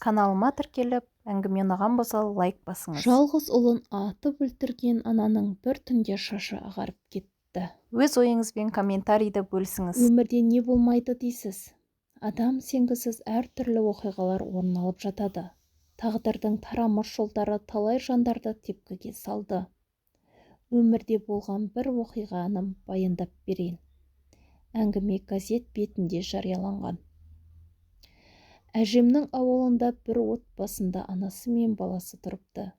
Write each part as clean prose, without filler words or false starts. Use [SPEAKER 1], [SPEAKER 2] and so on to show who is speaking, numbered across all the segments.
[SPEAKER 1] Каналыма тіркеліп, әңгіме ұнаған болса лайк басыңыз.
[SPEAKER 2] Жалғыз ұлын атып өлтірген ананың бір түнде шашы ағарып кетті.
[SPEAKER 1] Өз ойыңызбен комментарийді бөлісіңіз.
[SPEAKER 2] Өмірде не болмайды дейсіз? Адам сенгісіз әртүрлі оқиғалар орын алып жатады. Тағдырдың тарамыс жолдары талай жандарды тепкіге салды. Өмірде болған бір оқиғаны баяндап берейін. Әңгіме газет бетінде жарияланған. Әжемнің ауылында бір отбасында анасы мен баласы тұрыпты.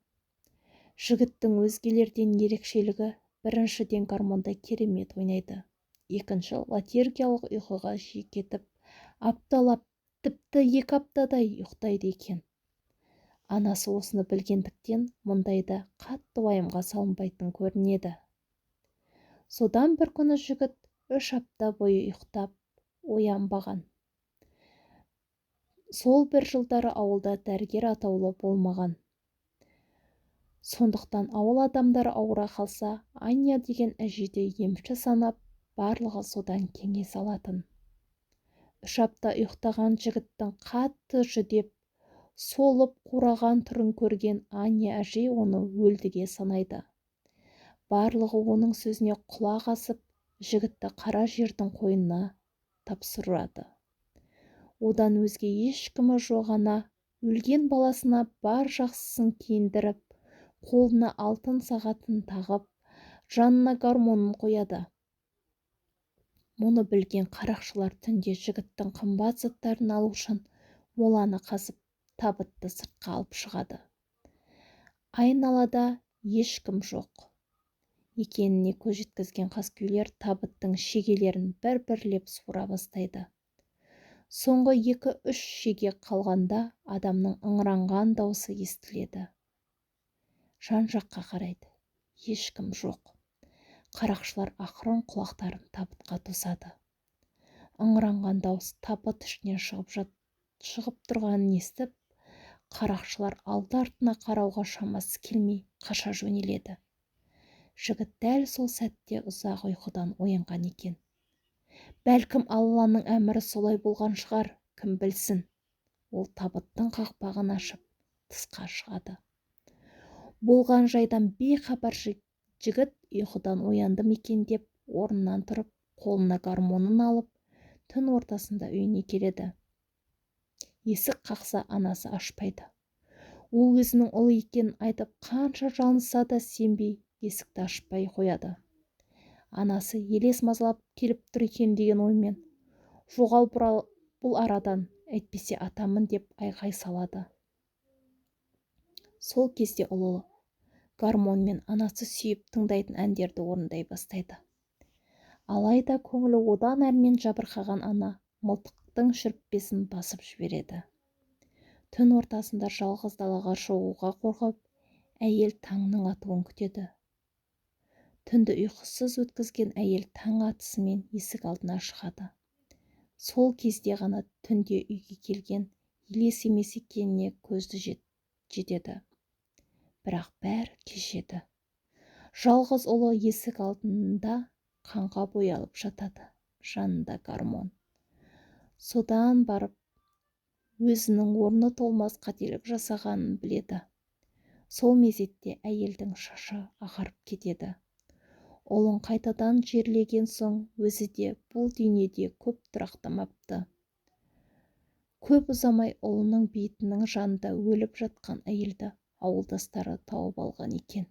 [SPEAKER 2] Жігіттің өзгелерден ерекшелігі біріншіден гармонда керемет ойнайды. Екінші латергиялық ұйқыға жиі кетіп, апталап, тіпті 2 аптадай ұйықтайды екен. Анасы осыны білгендіктен мұндайда қатты уайымға салынбайтын көрінеді. Содан бір күні жігіт 3 апта бойы ұйықтап оянбаған. Сол бір жылдары ауылда дәрігер атаулы болмаған. Сондықтан ауыл адамдары ауыра қалса, Аня деген әжейді емші санап, барлығы содан кеңес алатын. 3 апта ұйықтаған жігіттің қатты жүдеп, солып қураған түрін көрген Аня әжей оны өлдіге санайды. Барлығы оның сөзіне құлақ асып, жігітті қара жердің қойнына тапсырады. Одан өзге ешкімі жоғана, өлген баласына бар жақсысын киіндіріп, қолына алтын сағатын тағып, жанына гармонын қояды. Мұны білген қарақшылар түнде жігіттің қымбат заттарын алу үшін моланы қазып, табытты сыртқа алып шығады. Айналада ешкім жоқ екеніне көз жеткізген қаскөйлер табыттың шегелерін бір-бірлеп суыра бастайды. Соңғы 2-3 шеге қалғанда адамның ыңыранған дауысы естіледі. Жан-жаққа қарайды. Ешкім жоқ. Қарақшылар ақырын құлақтарын табытқа тосады. Ыңыранған дауыс табыт ішінен шығып тұрғанын естіп, қарақшылар алды-артына қарауға шамасы келмей қаша жөнеледі. Жігіт дәл сол сәтте ұзақ ұйқыдан оянған екен. Бәлкім Алланың әмірі солай болған шығар, кім білсін. Ол табыттың қақпағын ашып, тысқа шығады. Болған жайдан бейхабар жігіт ұйқыдан оянды екен деп, орнынан тұрып, қолына гармонын алып, түн ортасында үйіне келеді. Есік қақса, анасы ашпайды. Ол өзінің ұлы екенін айтып, қанша жалынса да сенбей, есікті ашпай қояды. Анасы елес мазалап келіп тұр екен деген оймен, жоғал бұл арадан, әйтпесе атамын деп айғай салады. Сол кезде ұлы гармонмен анасы сүйіп тыңдайтын әндерді орындай бастайды. Алайда көңілі одан әрмен жабырқаған ана мылтықтың шүріппесін басып жібереді. Түн ортасында жалғыз далаға шығуға қорқып, әйел таңның атуын күтеді. Түнді ұйқысыз өткізген әйел таң атысымен есік алдына шығады. Сол кезде ғана түнде үйге келген елес емес екеніне көзі жетеді. Бірақ бәрі кешеді. Жалғыз ұлы есік алдында қанға боялып жатады, жанында гармон. Содан барып, өзінің орны толмас қателік жасағанын біледі. Сол мезетте әйелдің шашы ағарып кетеді. Ұлын қайтадан жерлеген соң, өзі де бұл дүниеде көп тұрақтамапты. Көп ұзамай ұлының бейітінің жанында өліп жатқан әйелді ауылдастары тауып алған екен.